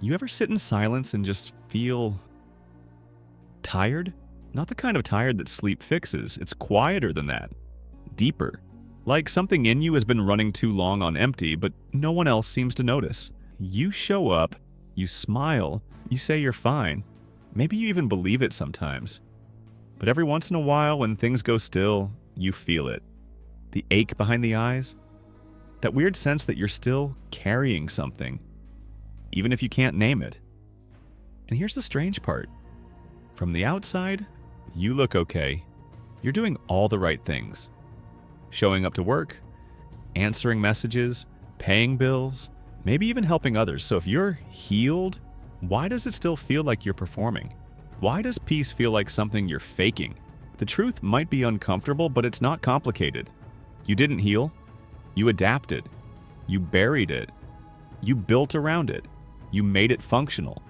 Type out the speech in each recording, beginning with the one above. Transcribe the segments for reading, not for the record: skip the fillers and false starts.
You ever sit in silence and just feel tired? Not the kind of tired that sleep fixes. It's quieter than that. Deeper. Like something in you has been running too long on empty, but no one else seems to notice. You show up, you smile, you say you're fine. Maybe you even believe it sometimes. But every once in a while, when things go still, you feel it. The ache behind the eyes. That weird sense that you're still carrying something, even if you can't name it. And here's the strange part. From the outside, you look okay. You're doing all the right things. Showing up to work, answering messages, paying bills, maybe even helping others. So if you're healed, why does it still feel like you're performing? Why does peace feel like something you're faking? The truth might be uncomfortable, but it's not complicated. You didn't heal. You adapted. You buried it. You built around it. You made it functional.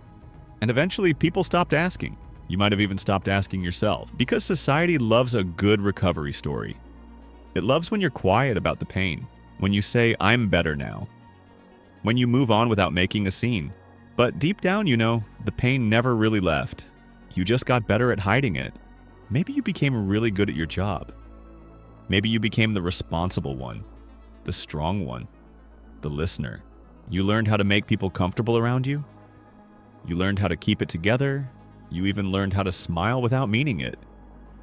And eventually, people stopped asking. You might have even stopped asking yourself, because society loves a good recovery story. It loves when you're quiet about the pain, when you say, "I'm better now," when you move on without making a scene. But deep down, you know, the pain never really left. You just got better at hiding it. Maybe you became really good at your job. Maybe you became the responsible one, the strong one, the listener. You learned how to make people comfortable around you. You learned how to keep it together. You even learned how to smile without meaning it.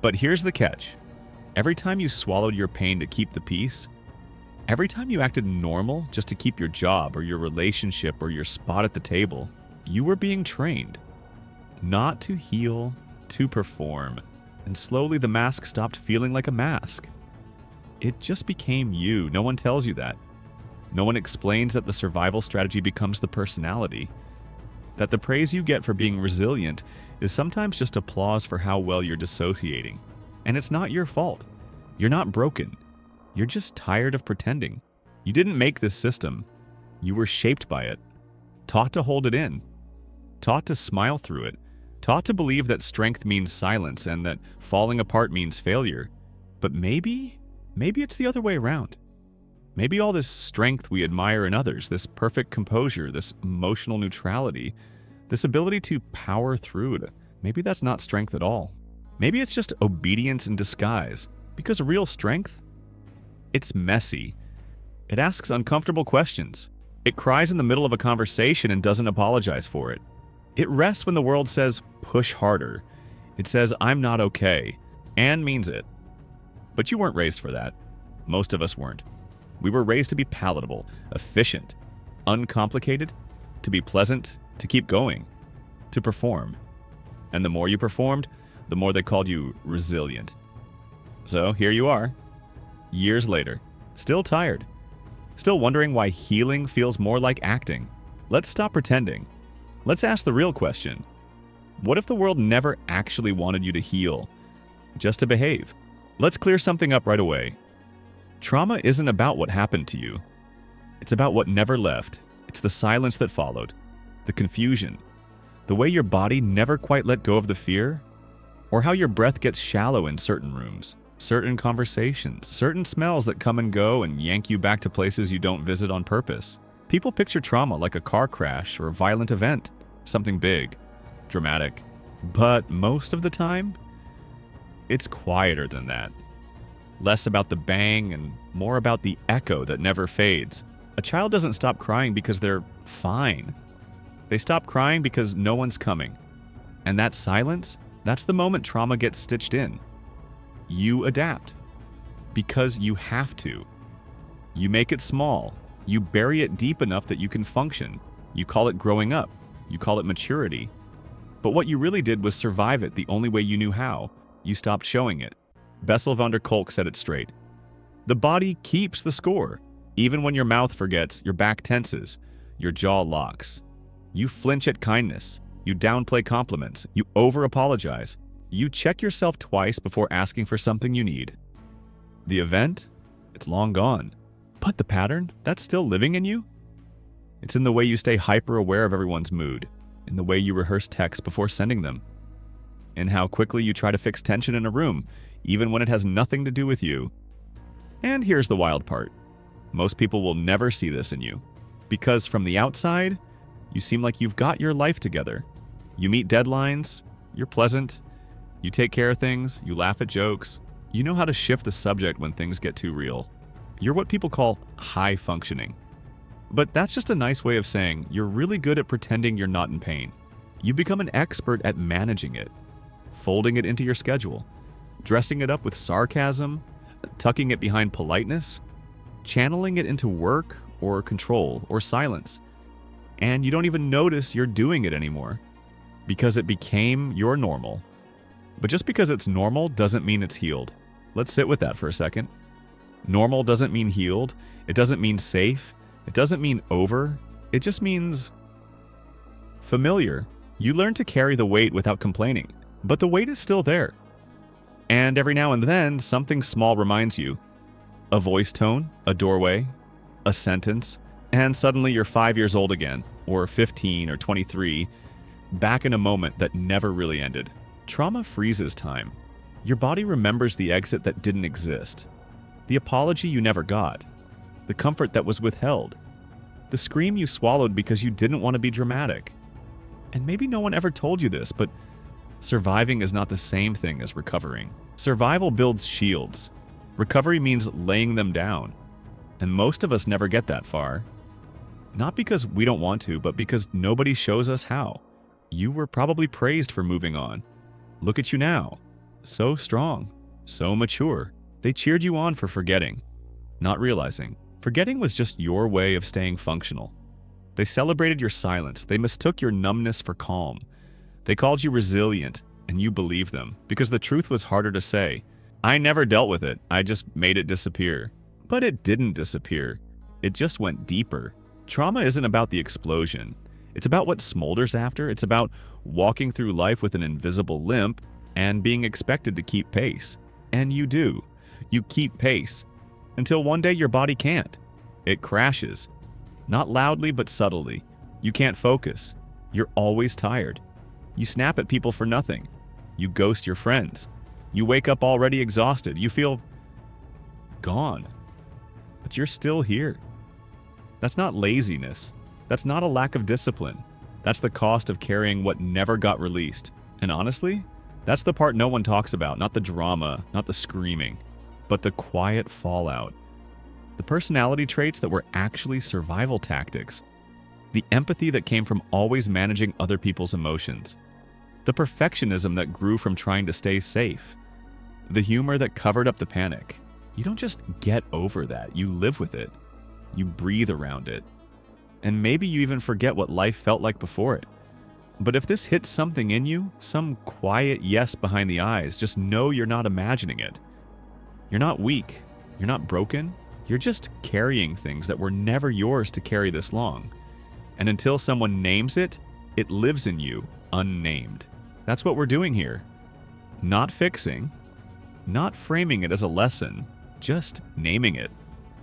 But here's the catch. Every time you swallowed your pain to keep the peace, every time you acted normal just to keep your job or your relationship or your spot at the table, you were being trained not to heal, to perform. And slowly the mask stopped feeling like a mask. It just became you. No one tells you that. No one explains that the survival strategy becomes the personality. That the praise you get for being resilient is sometimes just applause for how well you're dissociating. And it's not your fault. You're not broken. You're just tired of pretending. You didn't make this system. You were shaped by it. Taught to hold it in. Taught to smile through it. Taught to believe that strength means silence and that falling apart means failure. But maybe it's the other way around. Maybe all this strength we admire in others, this perfect composure, this emotional neutrality, this ability to power through it, maybe that's not strength at all. Maybe it's just obedience in disguise. Because real strength, it's messy. It asks uncomfortable questions. It cries in the middle of a conversation and doesn't apologize for it. It rests when the world says, push harder. It says, I'm not okay, and means it. But you weren't raised for that. Most of us weren't. We were raised to be palatable, efficient, uncomplicated, to be pleasant, to keep going, to perform. And the more you performed, the more they called you resilient. So here you are, years later, still tired, still wondering why healing feels more like acting. Let's stop pretending. Let's ask the real question. What if the world never actually wanted you to heal, just to behave? Let's clear something up right away. Trauma isn't about what happened to you. It's about what never left. It's the silence that followed, the confusion, the way your body never quite let go of the fear, or how your breath gets shallow in certain rooms, certain conversations, certain smells that come and go and yank you back to places you don't visit on purpose. People picture trauma like a car crash or a violent event, something big, dramatic. But most of the time, it's quieter than that. Less about the bang and more about the echo that never fades. A child doesn't stop crying because they're fine. They stop crying because no one's coming. And that silence, that's the moment trauma gets stitched in. You adapt. Because you have to. You make it small. You bury it deep enough that you can function. You call it growing up. You call it maturity. But what you really did was survive it the only way you knew how. You stopped showing it. Bessel van der Kolk said it straight. The body keeps the score. Even when your mouth forgets, your back tenses, your jaw locks. You flinch at kindness. You downplay compliments. You over-apologize. You check yourself twice before asking for something you need. The event? It's long gone. But the pattern? That's still living in you? It's in the way you stay hyper-aware of everyone's mood, in the way you rehearse texts before sending them, in how quickly you try to fix tension in a room, even when it has nothing to do with you. And here's the wild part. Most people will never see this in you, because from the outside, You seem like you've got your life together. You meet deadlines, you're pleasant, you take care of things, you laugh at jokes, you know how to shift the subject when things get too real. You're what people call high functioning. But that's just a nice way of saying you're really good at pretending you're not in pain. You become an expert at managing it, folding it into your schedule, dressing it up with sarcasm, tucking it behind politeness, channeling it into work or control or silence. And you don't even notice you're doing it anymore because it became your normal. But just because it's normal doesn't mean it's healed. Let's sit with that for a second. Normal doesn't mean healed. It doesn't mean safe. It doesn't mean over. It just means familiar. You learn to carry the weight without complaining, but the weight is still there. And every now and then, something small reminds you. A voice tone, a doorway, a sentence, and suddenly you're 5 years old again, or 15 or 23, back in a moment that never really ended. Trauma freezes time. Your body remembers the exit that didn't exist, the apology you never got, the comfort that was withheld, the scream you swallowed because you didn't want to be dramatic. And maybe no one ever told you this, but surviving is not the same thing as recovering. Survival builds shields. Recovery means laying them down. And most of us never get that far. Not because we don't want to, but because nobody shows us how. You were probably praised for moving on. Look at you now. So strong, so mature. They cheered you on for forgetting, not realizing forgetting was just your way of staying functional. They celebrated your silence. They mistook your numbness for calm. They called you resilient, and you believed them because the truth was harder to say. I never dealt with it. I just made it disappear. But it didn't disappear. It just went deeper. Trauma isn't about the explosion. It's about what smolders after. It's about walking through life with an invisible limp and being expected to keep pace. And you do. You keep pace. Until one day your body can't. It crashes. Not loudly, but subtly. You can't focus. You're always tired. You snap at people for nothing. You ghost your friends. You wake up already exhausted. You feel gone. But you're still here. That's not laziness. That's not a lack of discipline. That's the cost of carrying what never got released. And honestly, that's the part no one talks about, not the drama, not the screaming, but the quiet fallout. The personality traits that were actually survival tactics. The empathy that came from always managing other people's emotions. The perfectionism that grew from trying to stay safe. The humor that covered up the panic. You don't just get over that, you live with it. You breathe around it. And maybe you even forget what life felt like before it. But if this hits something in you, some quiet yes behind the eyes, just know you're not imagining it. You're not weak. You're not broken. You're just carrying things that were never yours to carry this long. And until someone names it, it lives in you, unnamed. That's what we're doing here. Not fixing, not framing it as a lesson, just naming it.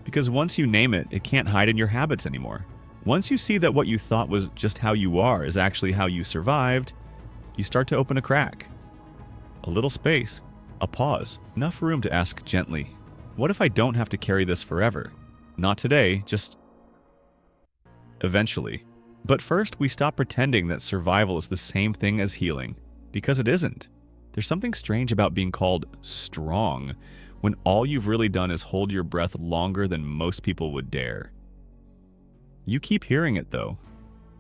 Because once you name it, it can't hide in your habits anymore. Once you see that what you thought was just how you are is actually how you survived, you start to open a crack. A little space, a pause, enough room to ask gently, what if I don't have to carry this forever? Not today, just eventually. But first, we stop pretending that survival is the same thing as healing, because it isn't. There's something strange about being called strong when all you've really done is hold your breath longer than most people would dare. You keep hearing it, though.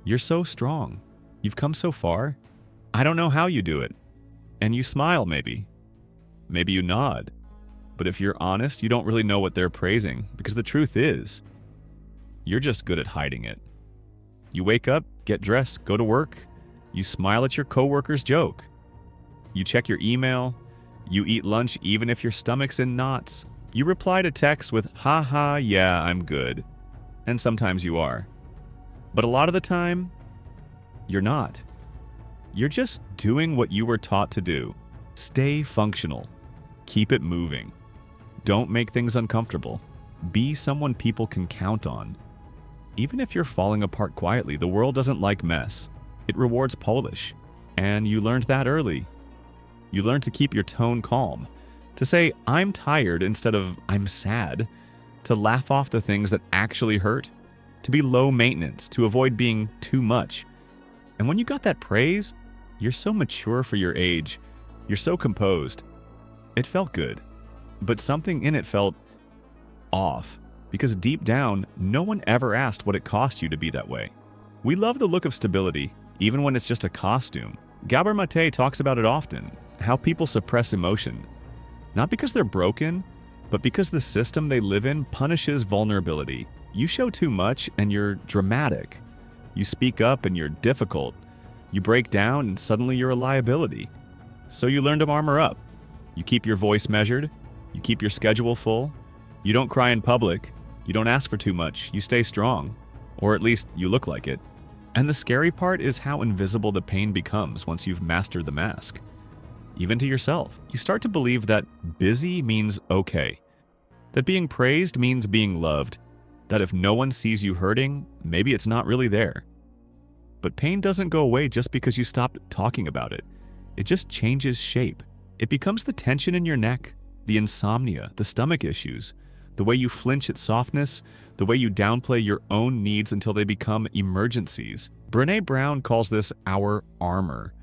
You're so strong. You've come so far. I don't know how you do it. And you smile, maybe. Maybe you nod. But if you're honest, you don't really know what they're praising, because the truth is, you're just good at hiding it. You wake up, get dressed, go to work. You smile at your coworker's joke. You check your email. You eat lunch even if your stomach's in knots. You reply to texts with, "Ha ha, yeah, I'm good." And sometimes you are. But a lot of the time, you're not. You're just doing what you were taught to do. Stay functional. Keep it moving. Don't make things uncomfortable. Be someone people can count on. Even if you're falling apart quietly, the world doesn't like mess. It rewards polish. And you learned that early. You learned to keep your tone calm. To say, "I'm tired" instead of "I'm sad." To laugh off the things that actually hurt. to be low maintenance, to avoid being too much. And when you got that praise, you're so mature for your age. You're so composed. It felt good. But something in it felt off. Because deep down, no one ever asked what it cost you to be that way. We love the look of stability, even when it's just a costume. Gabor Mate talks about it often, how people suppress emotion. Not because they're broken, but because the system they live in punishes vulnerability. You show too much and you're dramatic. You speak up and you're difficult. You break down and suddenly you're a liability. So you learn to armor up. You keep your voice measured. You keep your schedule full. You don't cry in public. You don't ask for too much. You stay strong. Or at least you look like it. And the scary part is how invisible the pain becomes once you've mastered the mask. Even to yourself. You start to believe that busy means okay. That being praised means being loved. That if no one sees you hurting, maybe it's not really there. But pain doesn't go away just because you stopped talking about it. It just changes shape. It becomes the tension in your neck, the insomnia, the stomach issues, the way you flinch at softness, the way you downplay your own needs until they become emergencies. Brené Brown calls this our armor.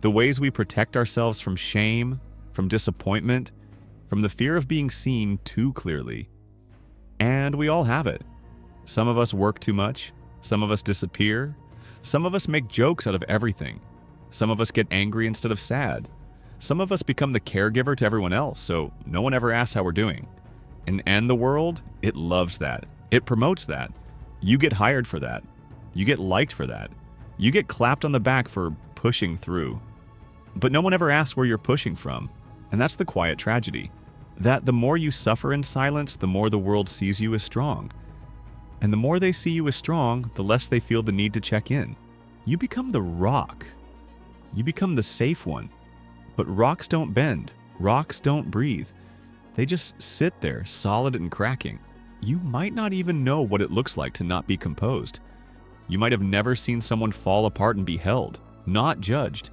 The ways we protect ourselves from shame, from disappointment, from the fear of being seen too clearly. And we all have it. Some of us work too much. Some of us disappear. Some of us make jokes out of everything. Some of us get angry instead of sad. Some of us become the caregiver to everyone else, so no one ever asks how we're doing. And the world, it loves that. It promotes that. You get hired for that. You get liked for that. You get clapped on the back for pushing through. But no one ever asks where you're pushing from. And that's the quiet tragedy. That the more you suffer in silence, the more the world sees you as strong. And the more they see you as strong, the less they feel the need to check in. You become the rock. You become the safe one. But rocks don't bend. Rocks don't breathe. They just sit there, solid and cracking. You might not even know what it looks like to not be composed. You might have never seen someone fall apart and be held, not judged.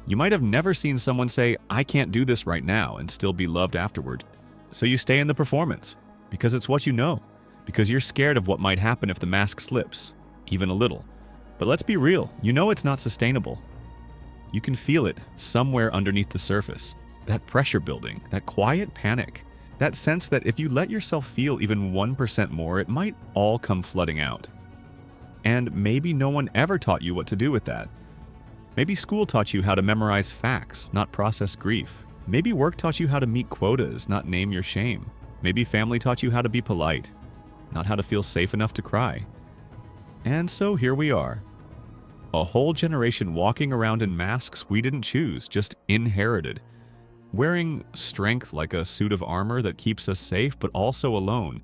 You might have never seen someone say, I can't do this right now, and still be loved afterward. So you stay in the performance, because it's what you know, because you're scared of what might happen if the mask slips, even a little. But let's be real, you know it's not sustainable. You can feel it somewhere underneath the surface. That pressure building, that quiet panic, that sense that if you let yourself feel even 1% more, it might all come flooding out. And maybe no one ever taught you what to do with that. Maybe school taught you how to memorize facts, not process grief. Maybe work taught you how to meet quotas, not name your shame. Maybe family taught you how to be polite, not how to feel safe enough to cry. And so here we are. A whole generation walking around in masks we didn't choose, just inherited. Wearing strength like a suit of armor that keeps us safe but also alone.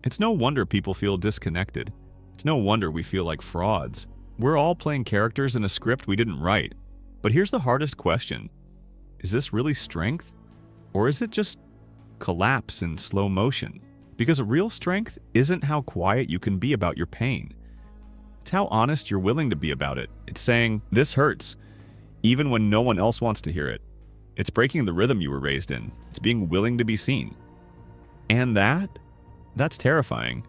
It's no wonder people feel disconnected. It's no wonder we feel like frauds. We're all playing characters in a script we didn't write. But here's the hardest question. Is this really strength? Or is it just collapse in slow motion? Because real strength isn't how quiet you can be about your pain. It's how honest you're willing to be about it. It's saying, this hurts, even when no one else wants to hear it. It's breaking the rhythm you were raised in. It's being willing to be seen. And that's terrifying,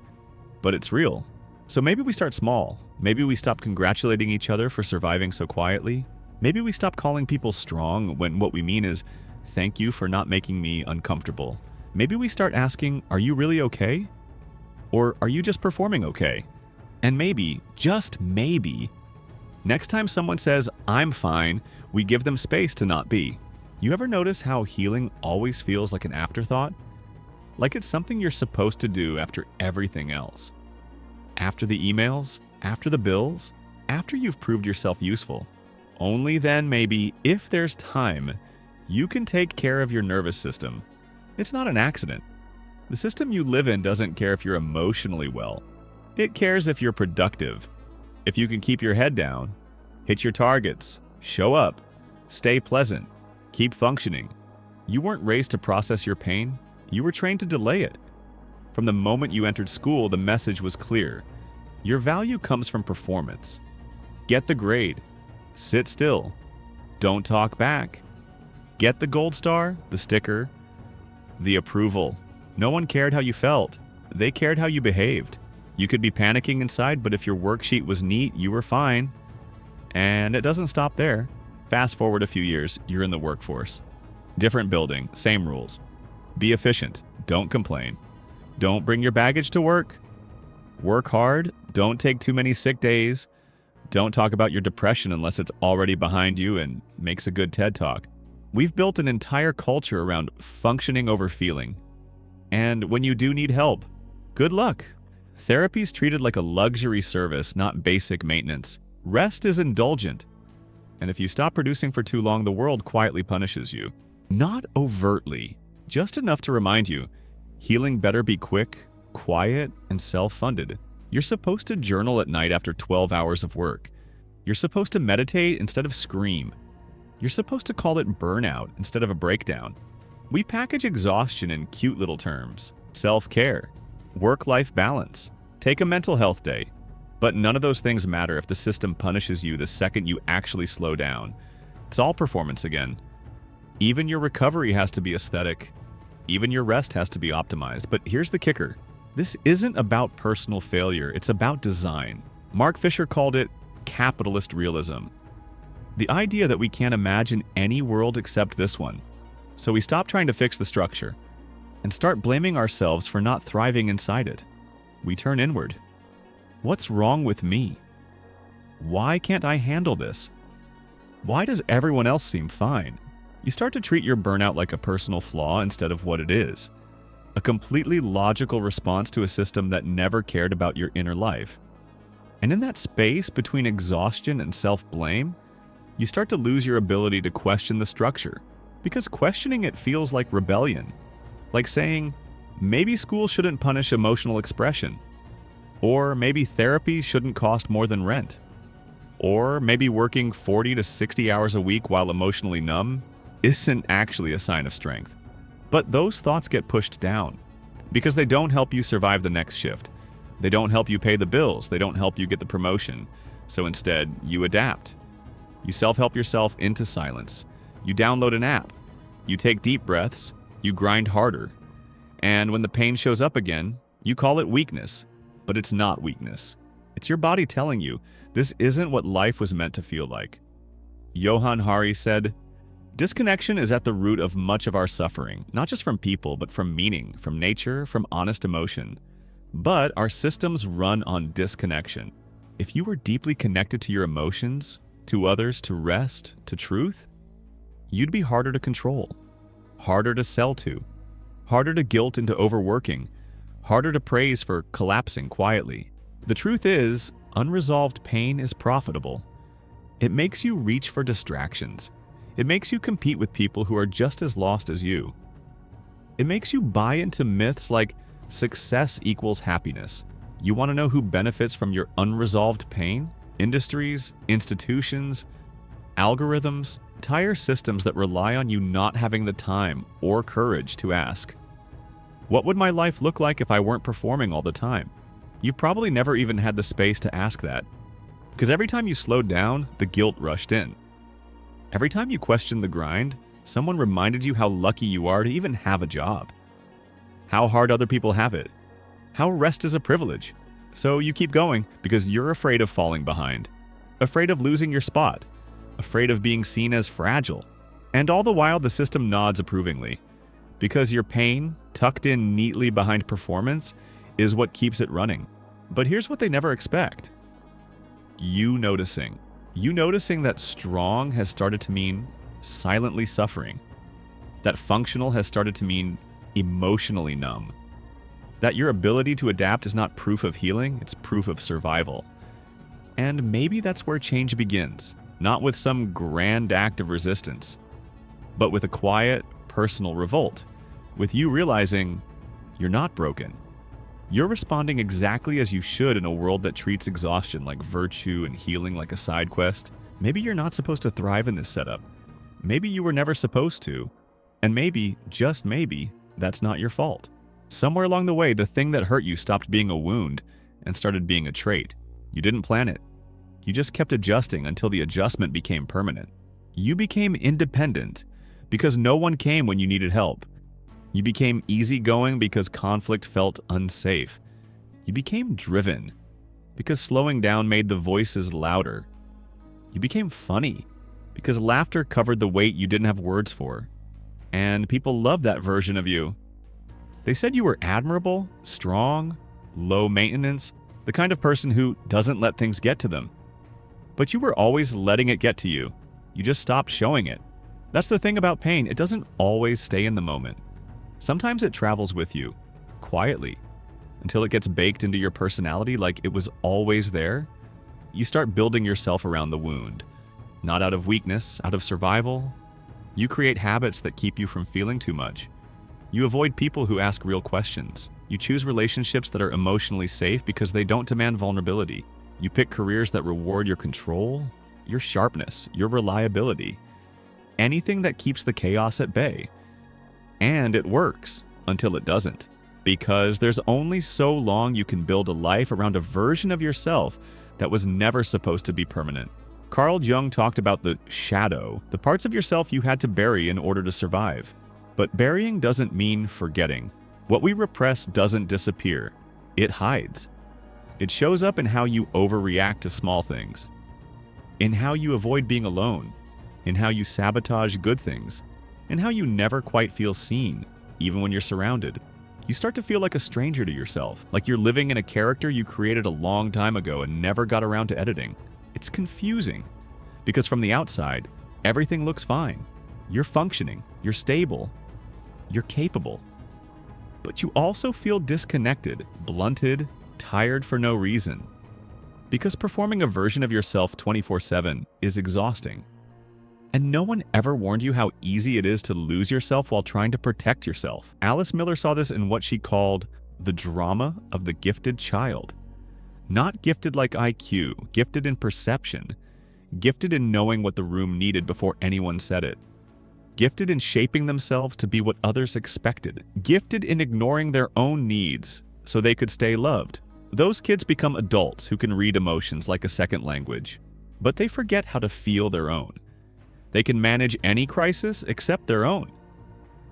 but it's real. So maybe we start small. Maybe we stop congratulating each other for surviving so quietly. Maybe we stop calling people strong when what we mean is, thank you for not making me uncomfortable. Maybe we start asking, are you really okay? Or are you just performing okay? And maybe, just maybe, next time someone says, I'm fine, we give them space to not be. You ever notice how healing always feels like an afterthought? Like it's something you're supposed to do after everything else. After the emails, after the bills, after you've proved yourself useful. Only then maybe, if there's time, you can take care of your nervous system. It's not an accident. The system you live in doesn't care if you're emotionally well. It cares if you're productive, if you can keep your head down, hit your targets, show up, stay pleasant, keep functioning. You weren't raised to process your pain. You were trained to delay it. From the moment you entered school, the message was clear. Your value comes from performance. Get the grade. Sit still. Don't talk back. Get the gold star, the sticker, the approval. No one cared how you felt. They cared how you behaved. You could be panicking inside, but if your worksheet was neat, you were fine. And it doesn't stop there. Fast forward a few years, you're in the workforce. Different building, same rules. Be efficient. Don't complain. Don't bring your baggage to work. Work hard. Don't take too many sick days. Don't talk about your depression unless it's already behind you and makes a good TED Talk. We've built an entire culture around functioning over feeling. And when you do need help, good luck. Therapy's treated like a luxury service, not basic maintenance. Rest is indulgent. And if you stop producing for too long, the world quietly punishes you. Not overtly, just enough to remind you, healing better be quick, quiet, and self-funded. You're supposed to journal at night after 12 hours of work. You're supposed to meditate instead of scream. You're supposed to call it burnout instead of a breakdown. We package exhaustion in cute little terms. Self-care, work-life balance, take a mental health day. But none of those things matter if the system punishes you the second you actually slow down. It's all performance again. Even your recovery has to be aesthetic. Even your rest has to be optimized. But here's the kicker. This isn't about personal failure. It's about design. Mark Fisher called it capitalist realism. The idea that we can't imagine any world except this one. So we stop trying to fix the structure and start blaming ourselves for not thriving inside it. We turn inward. What's wrong with me? Why can't I handle this? Why does everyone else seem fine? You start to treat your burnout like a personal flaw instead of what it is. A completely logical response to a system that never cared about your inner life. And in that space between exhaustion and self-blame, you start to lose your ability to question the structure, because questioning it feels like rebellion. Like saying, maybe school shouldn't punish emotional expression. Or maybe therapy shouldn't cost more than rent. Or maybe working 40 to 60 hours a week while emotionally numb isn't actually a sign of strength. But those thoughts get pushed down because they don't help you survive the next shift. They don't help you pay the bills. They don't help you get the promotion. So instead, you adapt. You self-help yourself into silence. You download an app. You take deep breaths. You grind harder. And when the pain shows up again, you call it weakness. But it's not weakness. It's your body telling you this isn't what life was meant to feel like. Johann Hari said, "Disconnection is at the root of much of our suffering, not just from people, but from meaning, from nature, from honest emotion. But our systems run on disconnection. If you were deeply connected to your emotions, to others, to rest, to truth, you'd be harder to control, harder to sell to, harder to guilt into overworking, harder to praise for collapsing quietly. The truth is, unresolved pain is profitable. It makes you reach for distractions. It makes you compete with people who are just as lost as you. It makes you buy into myths like success equals happiness. You want to know who benefits from your unresolved pain? Industries, institutions, algorithms, entire systems that rely on you not having the time or courage to ask, what would my life look like if I weren't performing all the time? You've probably never even had the space to ask that. Because every time you slowed down, the guilt rushed in. Every time you questioned the grind, someone reminded you how lucky you are to even have a job. How hard other people have it. How rest is a privilege. So you keep going because you're afraid of falling behind. Afraid of losing your spot. Afraid of being seen as fragile. And all the while the system nods approvingly. Because your pain, tucked in neatly behind performance, is what keeps it running. But here's what they never expect. You noticing. You noticing that strong has started to mean silently suffering. That functional has started to mean emotionally numb. That your ability to adapt is not proof of healing, it's proof of survival. And maybe that's where change begins. Not with some grand act of resistance, but with a quiet, personal revolt. With you realizing you're not broken. You're responding exactly as you should in a world that treats exhaustion like virtue and healing like a side quest. Maybe you're not supposed to thrive in this setup. Maybe you were never supposed to. And maybe, just maybe, that's not your fault. Somewhere along the way, the thing that hurt you stopped being a wound and started being a trait. You didn't plan it. You just kept adjusting until the adjustment became permanent. You became independent because no one came when you needed help. You became easygoing because conflict felt unsafe. You became driven because slowing down made the voices louder. You became funny because laughter covered the weight you didn't have words for. And people loved that version of you. They said you were admirable, strong, low maintenance, the kind of person who doesn't let things get to them. But you were always letting it get to you. You just stopped showing it. That's the thing about pain. It doesn't always stay in the moment. Sometimes it travels with you, quietly, until it gets baked into your personality like it was always there. You start building yourself around the wound. Not out of weakness, out of survival. You create habits that keep you from feeling too much. You avoid people who ask real questions. You choose relationships that are emotionally safe because they don't demand vulnerability. You pick careers that reward your control, your sharpness, your reliability. Anything that keeps the chaos at bay. And it works until it doesn't. Because there's only so long you can build a life around a version of yourself that was never supposed to be permanent. Carl Jung talked about the shadow, the parts of yourself you had to bury in order to survive. But burying doesn't mean forgetting. What we repress doesn't disappear. It hides. It shows up in how you overreact to small things, in how you avoid being alone, in how you sabotage good things, in how you never quite feel seen, even when you're surrounded. You start to feel like a stranger to yourself, like you're living in a character you created a long time ago and never got around to editing. It's confusing, because from the outside, everything looks fine. You're functioning, you're stable, you're capable. But you also feel disconnected, blunted, tired for no reason. Because performing a version of yourself 24/7 is exhausting. And no one ever warned you how easy it is to lose yourself while trying to protect yourself. Alice Miller saw this in what she called the drama of the gifted child. Not gifted like IQ, gifted in perception, gifted in knowing what the room needed before anyone said it, gifted in shaping themselves to be what others expected, gifted in ignoring their own needs so they could stay loved. Those kids become adults who can read emotions like a second language, but they forget how to feel their own. They can manage any crisis except their own.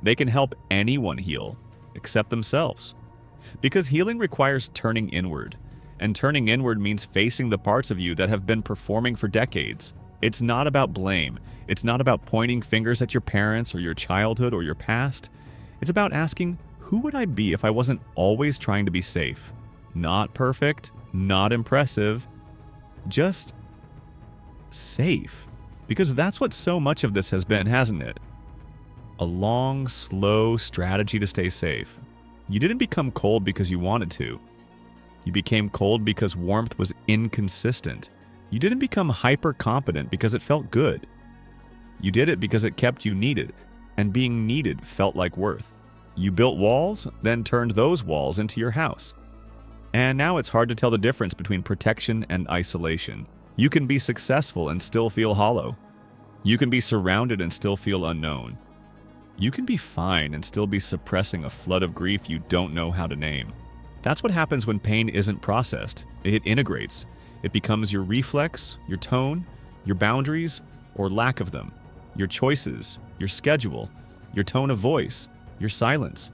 They can help anyone heal except themselves. Because healing requires turning inward, and turning inward means facing the parts of you that have been performing for decades. It's not about blame. It's not about pointing fingers at your parents or your childhood or your past. It's about asking, who would I be if I wasn't always trying to be safe? Not perfect, not impressive, just safe. Because that's what so much of this has been, hasn't it? A long, slow strategy to stay safe. You didn't become cold because you wanted to. You became cold because warmth was inconsistent. You didn't become hyper-competent because it felt good. You did it because it kept you needed, and being needed felt like worth. You built walls, then turned those walls into your house. And now it's hard to tell the difference between protection and isolation. You can be successful and still feel hollow. You can be surrounded and still feel unknown. You can be fine and still be suppressing a flood of grief you don't know how to name. That's what happens when pain isn't processed. It integrates. It becomes your reflex, your tone, your boundaries, or lack of them, your choices, your schedule, your tone of voice, your silence.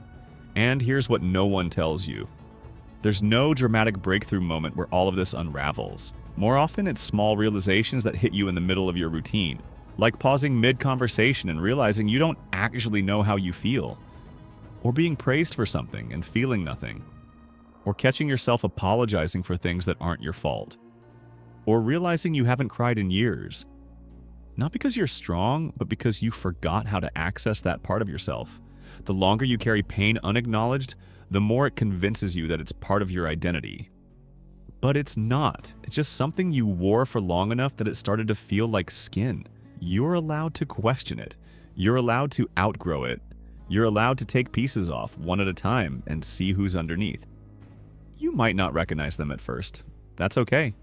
And here's what no one tells you. There's no dramatic breakthrough moment where all of this unravels. More often, it's small realizations that hit you in the middle of your routine, like pausing mid-conversation and realizing you don't actually know how you feel, or being praised for something and feeling nothing, or catching yourself apologizing for things that aren't your fault, or realizing you haven't cried in years. Not because you're strong, but because you forgot how to access that part of yourself. The longer you carry pain unacknowledged, the more it convinces you that it's part of your identity. But it's not. It's just something you wore for long enough that it started to feel like skin. You're allowed to question it. You're allowed to outgrow it. You're allowed to take pieces off one at a time and see who's underneath. You might not recognize them at first. That's okay.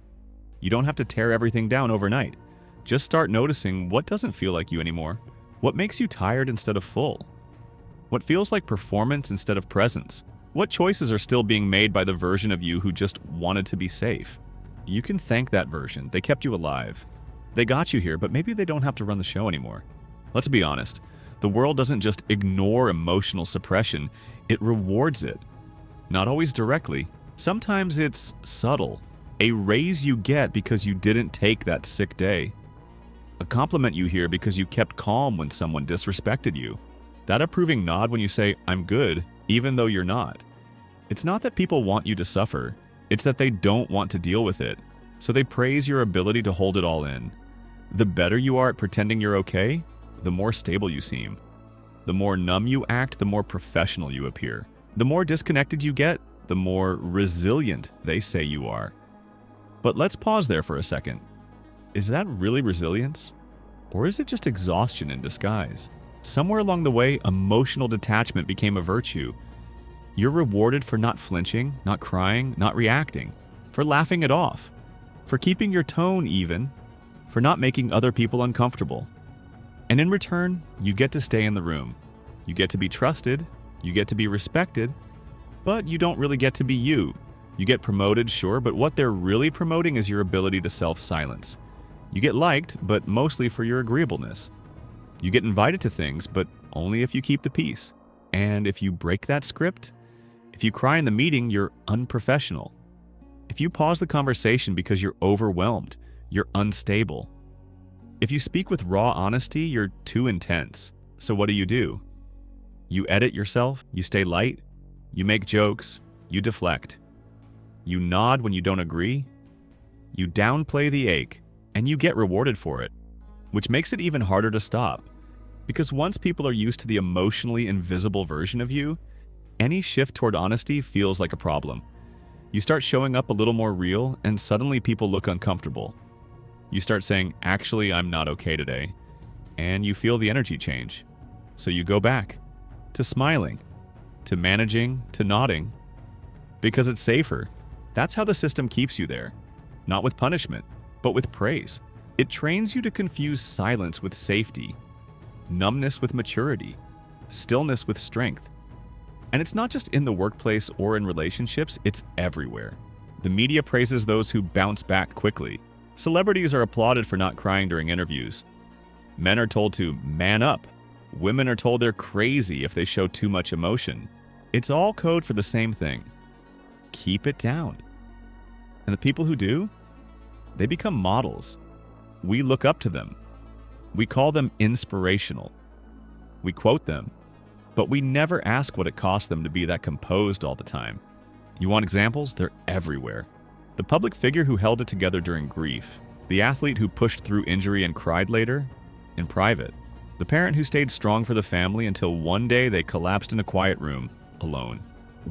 You don't have to tear everything down overnight. Just start noticing what doesn't feel like you anymore. What makes you tired instead of full? What feels like performance instead of presence? What choices are still being made by the version of you who just wanted to be safe? You can thank that version. They kept you alive. They got you here, but maybe they don't have to run the show anymore. Let's be honest. The world doesn't just ignore emotional suppression. It rewards it. Not always directly, Sometimes it's subtle, a raise you get because you didn't take that sick day, a compliment you hear because you kept calm when someone disrespected you, that approving nod when you say, "I'm good," even though you're not. It's not that people want you to suffer, it's that they don't want to deal with it, so they praise your ability to hold it all in. The better you are at pretending you're okay, the more stable you seem. The more numb you act, the more professional you appear. The more disconnected you get, the more resilient they say you are. But let's pause there for a second. Is that really resilience? Or is it just exhaustion in disguise? Somewhere along the way, emotional detachment became a virtue. You're rewarded for not flinching, not crying, not reacting, for laughing it off, for keeping your tone even, for not making other people uncomfortable. And in return, you get to stay in the room. You get to be trusted, you get to be respected, but you don't really get to be you. You get promoted, sure, but what they're really promoting is your ability to self-silence. You get liked, but mostly for your agreeableness. You get invited to things, but only if you keep the peace. And if you break that script, if you cry in the meeting, you're unprofessional. If you pause the conversation because you're overwhelmed, you're unstable. If you speak with raw honesty, you're too intense. So what do? You edit yourself, you stay light, you make jokes, you deflect. You nod when you don't agree, you downplay the ache, and you get rewarded for it, which makes it even harder to stop. Because once people are used to the emotionally invisible version of you, any shift toward honesty feels like a problem. You start showing up a little more real, and suddenly people look uncomfortable. You start saying, "Actually, I'm not okay today," and you feel the energy change. So you go back to smiling, to managing, to nodding, because it's safer. That's how the system keeps you there, not with punishment, but with praise. It trains you to confuse silence with safety, numbness with maturity, stillness with strength. And it's not just in the workplace or in relationships, it's everywhere. The media praises those who bounce back quickly. Celebrities are applauded for not crying during interviews. Men are told to man up. Women are told they're crazy if they show too much emotion. It's all code for the same thing. Keep it down. And the people who do, they become models. We look up to them. We call them inspirational. We quote them, but we never ask what it costs them to be that composed all the time. You want examples? They're everywhere. The public figure who held it together during grief. The athlete who pushed through injury and cried later, in private. The parent who stayed strong for the family until one day they collapsed in a quiet room, alone.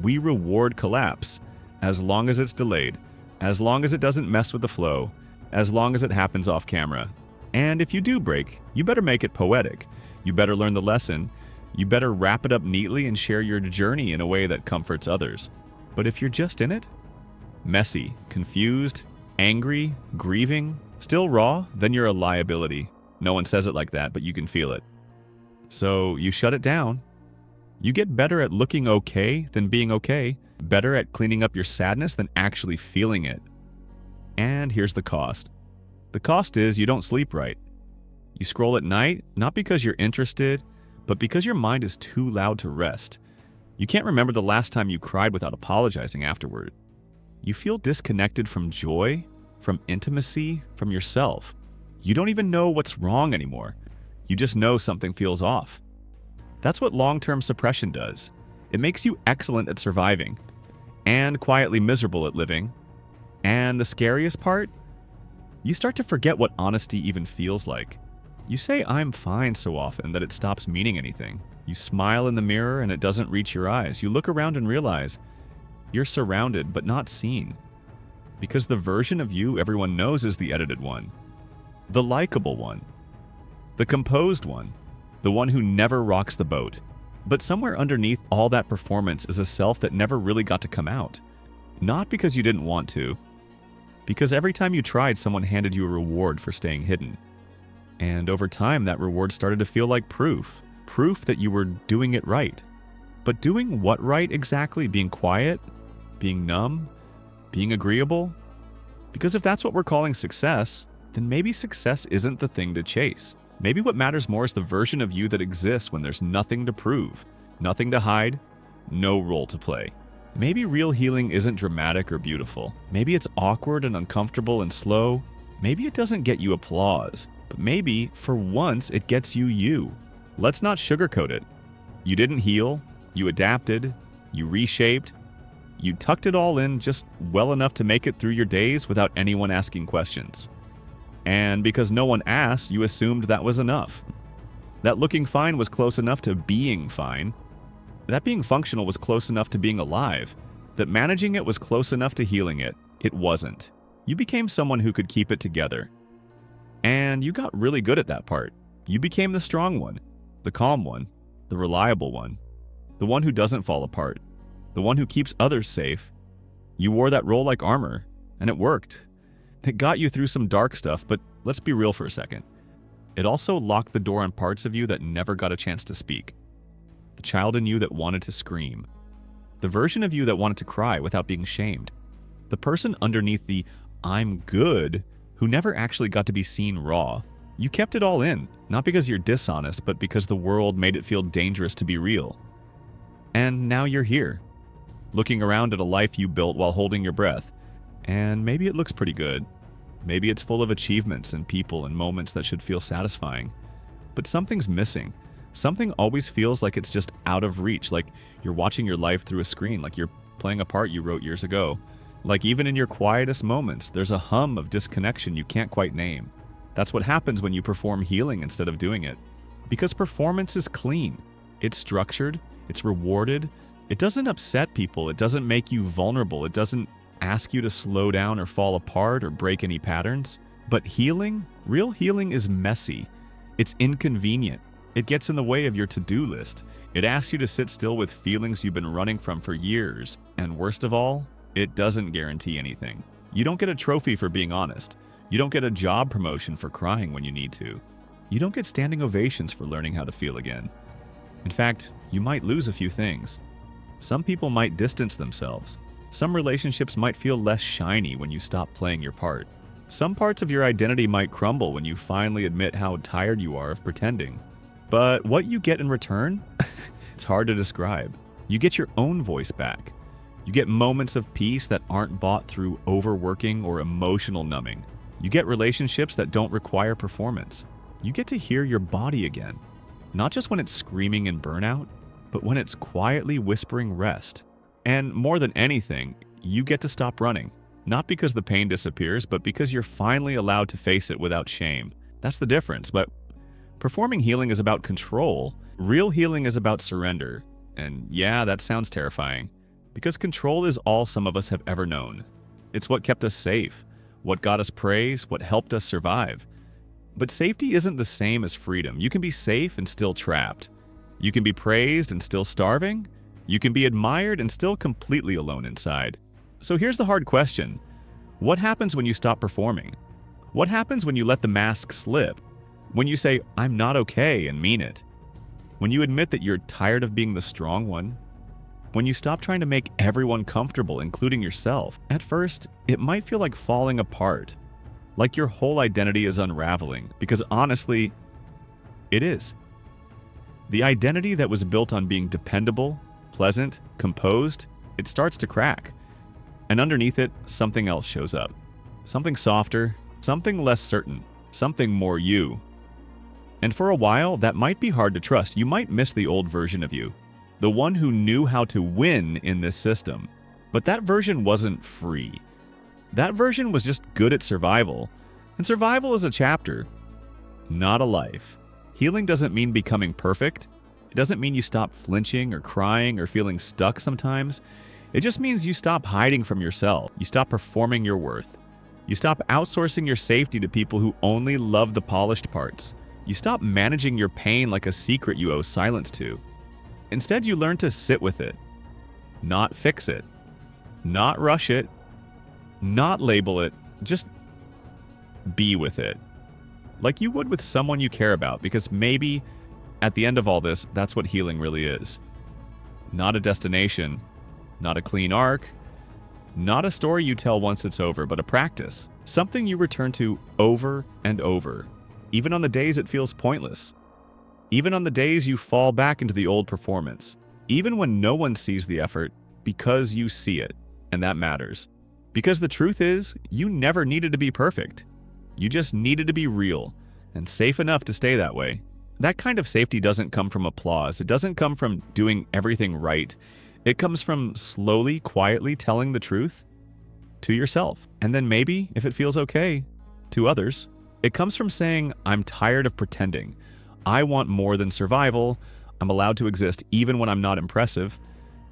We reward collapse, as long as it's delayed, as long as it doesn't mess with the flow, as long as it happens off camera. And if you do break, you better make it poetic. You better learn the lesson. You better wrap it up neatly and share your journey in a way that comforts others. But if you're just in it, messy, confused, angry, grieving, still raw, then you're a liability. No one says it like that, but you can feel it. So you shut it down. You get better at looking okay than being okay, better at cleaning up your sadness than actually feeling it. And here's the cost. The cost is you don't sleep right. You scroll at night, not because you're interested, but because your mind is too loud to rest. You can't remember the last time you cried without apologizing afterward. You feel disconnected from joy, from intimacy, from yourself. You don't even know what's wrong anymore. You just know something feels off. That's what long-term suppression does. It makes you excellent at surviving, and quietly miserable at living. And the scariest part? You start to forget what honesty even feels like. You say "I'm fine" so often that it stops meaning anything. You smile in the mirror and it doesn't reach your eyes. You look around and realize you're surrounded but not seen. Because the version of you everyone knows is the edited one. The likable one. The composed one. The one who never rocks the boat. But somewhere underneath all that performance is a self that never really got to come out. Not because you didn't want to. Because every time you tried, someone handed you a reward for staying hidden. And over time, that reward started to feel like proof. Proof that you were doing it right. But doing what right exactly? Being quiet? Being numb? Being agreeable? Because if that's what we're calling success, then maybe success isn't the thing to chase. Maybe what matters more is the version of you that exists when there's nothing to prove, nothing to hide, no role to play. Maybe real healing isn't dramatic or beautiful. Maybe it's awkward and uncomfortable and slow. Maybe it doesn't get you applause. But maybe, for once, it gets you you. Let's not sugarcoat it. You didn't heal. You adapted. You reshaped. You tucked it all in just well enough to make it through your days without anyone asking questions. And because no one asked, you assumed that was enough. That looking fine was close enough to being fine. That being functional was close enough to being alive. That managing it was close enough to healing it. It wasn't. You became someone who could keep it together. And you got really good at that part. You became the strong one, the calm one, the reliable one, the one who doesn't fall apart, the one who keeps others safe. You wore that role like armor, and it worked. It got you through some dark stuff, but let's be real for a second. It also locked the door on parts of you that never got a chance to speak. The child in you that wanted to scream. The version of you that wanted to cry without being shamed. The person underneath the "I'm good" who never actually got to be seen raw. You kept it all in, not because you're dishonest, but because the world made it feel dangerous to be real. And now you're here, looking around at a life you built while holding your breath. And maybe it looks pretty good. Maybe it's full of achievements and people and moments that should feel satisfying. But something's missing. Something always feels like it's just out of reach, like you're watching your life through a screen, like you're playing a part you wrote years ago. Like even in your quietest moments, there's a hum of disconnection you can't quite name. That's what happens when you perform healing instead of doing it. Because performance is clean. It's structured. It's rewarded. It doesn't upset people. It doesn't make you vulnerable. It doesn't ask you to slow down or fall apart or break any patterns. But healing, real healing, is messy. It's inconvenient. It gets in the way of your to-do list. It asks you to sit still with feelings you've been running from for years. And worst of all, it doesn't guarantee anything. You don't get a trophy for being honest. You don't get a job promotion for crying when you need to. You don't get standing ovations for learning how to feel again. In fact, you might lose a few things. Some people might distance themselves. Some relationships might feel less shiny when you stop playing your part. Some parts of your identity might crumble when you finally admit how tired you are of pretending. But what you get in return? It's hard to describe. You get your own voice back. You get moments of peace that aren't bought through overworking or emotional numbing. You get relationships that don't require performance. You get to hear your body again. Not just when it's screaming in burnout, but when it's quietly whispering rest. And more than anything, you get to stop running. Not because the pain disappears, but because you're finally allowed to face it without shame. That's the difference. But performing healing is about control. Real healing is about surrender. And yeah, that sounds terrifying. Because control is all some of us have ever known. It's what kept us safe, what got us praise, what helped us survive. But safety isn't the same as freedom. You can be safe and still trapped. You can be praised and still starving. You can be admired and still completely alone inside. So here's the hard question. What happens when you stop performing? What happens when you let the mask slip? When you say, "I'm not okay," and mean it? When you admit that you're tired of being the strong one? When you stop trying to make everyone comfortable, including yourself? At first, it might feel like falling apart. Like your whole identity is unraveling, because honestly, it is. The identity that was built on being dependable, pleasant, composed, it starts to crack. And underneath it, something else shows up. Something softer, something less certain, something more you. And for a while, that might be hard to trust. You might miss the old version of you, the one who knew how to win in this system. But that version wasn't free. That version was just good at survival. And survival is a chapter, not a life. Healing doesn't mean becoming perfect. It doesn't mean you stop flinching or crying or feeling stuck sometimes. It just means you stop hiding from yourself. You stop performing your worth. You stop outsourcing your safety to people who only love the polished parts. You stop managing your pain like a secret you owe silence to. Instead, you learn to sit with it, not fix it, not rush it, not label it, just be with it. Like you would with someone you care about, because maybe at the end of all this, that's what healing really is. Not a destination, not a clean arc, not a story you tell once it's over, but a practice. Something you return to over and over, even on the days it feels pointless. Even on the days you fall back into the old performance. Even when no one sees the effort, because you see it, and that matters. Because the truth is, you never needed to be perfect. You just needed to be real, and safe enough to stay that way. That kind of safety doesn't come from applause. It doesn't come from doing everything right. It comes from slowly, quietly telling the truth to yourself. And then maybe, if it feels okay, to others. It comes from saying, I'm tired of pretending. I want more than survival. I'm allowed to exist even when I'm not impressive.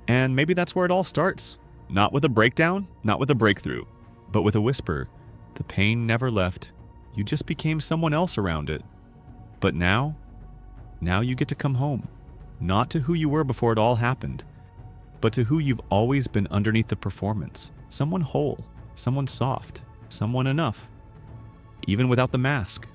And maybe that's where it all starts. Not with a breakdown, not with a breakthrough, but with a whisper. The pain never left. You just became someone else around it. But now you get to come home. Not to who you were before it all happened, but to who you've always been underneath the performance. Someone whole, someone soft, someone enough. Even without the mask.